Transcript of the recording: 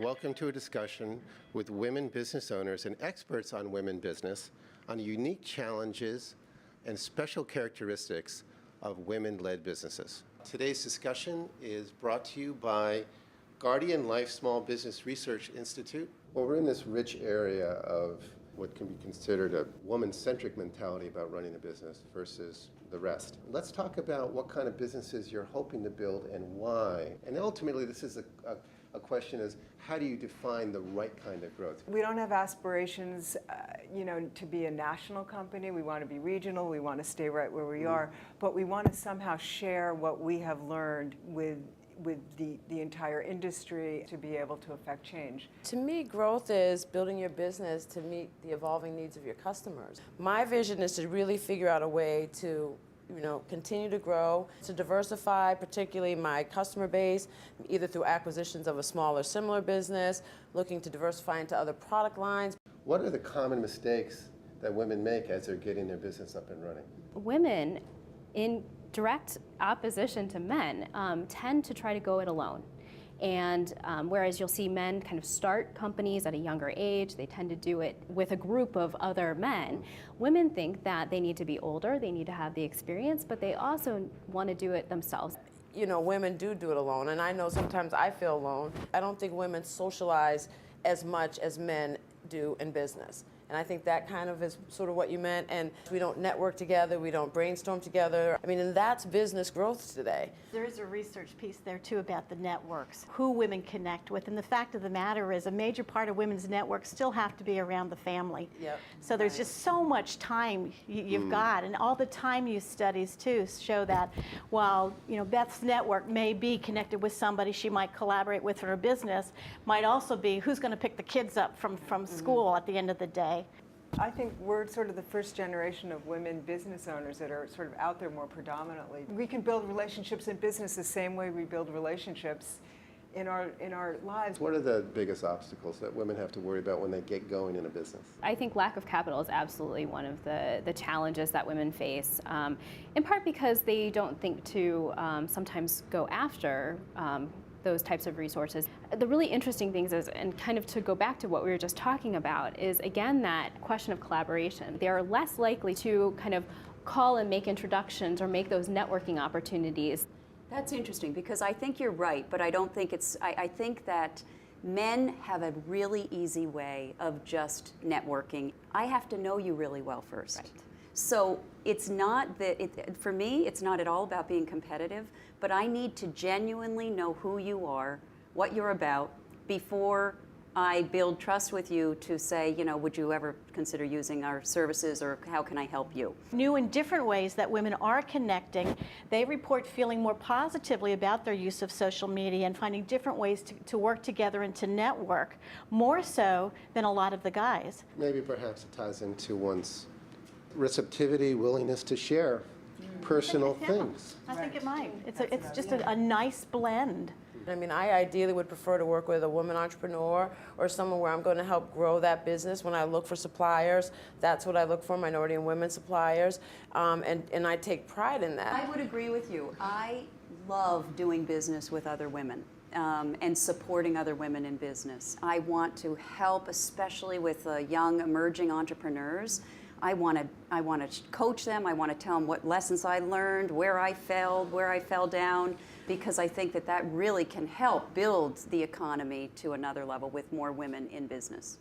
welcome to a discussion with women business owners and experts on women business on the unique challenges and special characteristics of women-led businesses. Today's discussion is brought to you by Guardian Life Small Business Research Institute. Well, we're in this rich area of what can be considered a woman-centric mentality about running a business versus the rest. Let's talk about what kind of businesses you're hoping to build and why. And ultimately, this is a question is, how do you define the right kind of growth? We don't have aspirations, to be a national company. We want to be regional. We want to stay right where we are. But we want to somehow share what we have learned with the entire industry to be able to affect change. To me, growth is building your business to meet the evolving needs of your customers. My vision is to really figure out a way to continue to grow, to diversify, particularly my customer base, either through acquisitions of a small or similar business, looking to diversify into other product lines. What are the common mistakes that women make as they're getting their business up and running? Women, in direct opposition to men, tend to try to go it alone. And whereas you'll see men kind of start companies at a younger age, they tend to do it with a group of other men. Women think that they need to be older, they need to have the experience, but they also want to do it themselves. Women do it alone, and I know sometimes I feel alone. I don't think women socialize as much as men do in business. And I think that kind of is sort of what you meant. And we don't network together, we don't brainstorm together. And that's business growth today. There is a research piece there too about the networks, who women connect with. And the fact of the matter is a major part of women's networks still have to be around the family. Yep. So there's just so much time you've got. And all the time use studies too show that while Beth's network may be connected with somebody she might collaborate with in her business, might also be who's going to pick the kids up from school at the end of the day. I think we're sort of the first generation of women business owners that are sort of out there more predominantly. We can build relationships in business the same way we build relationships in our lives. What are the biggest obstacles that women have to worry about when they get going in a business? I think lack of capital is absolutely one of the challenges that women face, in part because they don't think to sometimes go after those types of resources. The really interesting things is, and kind of to go back to what we were just talking about, is again that question of collaboration. They are less likely to kind of call and make introductions or make those networking opportunities. That's interesting because I think you're right, but I don't think I think that men have a really easy way of just networking. I have to know you really well first. Right. So it's not that, for me, it's not at all about being competitive, but I need to genuinely know who you are, what you're about, before I build trust with you to say, would you ever consider using our services or how can I help you? New and different ways that women are connecting. They report feeling more positively about their use of social media and finding different ways to work together and to network, more so than a lot of the guys. Maybe perhaps it ties into one's receptivity, willingness to share personal things. I think it might. It's just a nice blend. I ideally would prefer to work with a woman entrepreneur or someone where I'm going to help grow that business. When I look for suppliers, that's what I look for, minority and women suppliers, and I take pride in that. I would agree with you. I love doing business with other women. And supporting other women in business. I want to help, especially with young emerging entrepreneurs. I want to coach them. I want to tell them what lessons I learned, where I failed, where I fell down, because I think that really can help build the economy to another level with more women in business.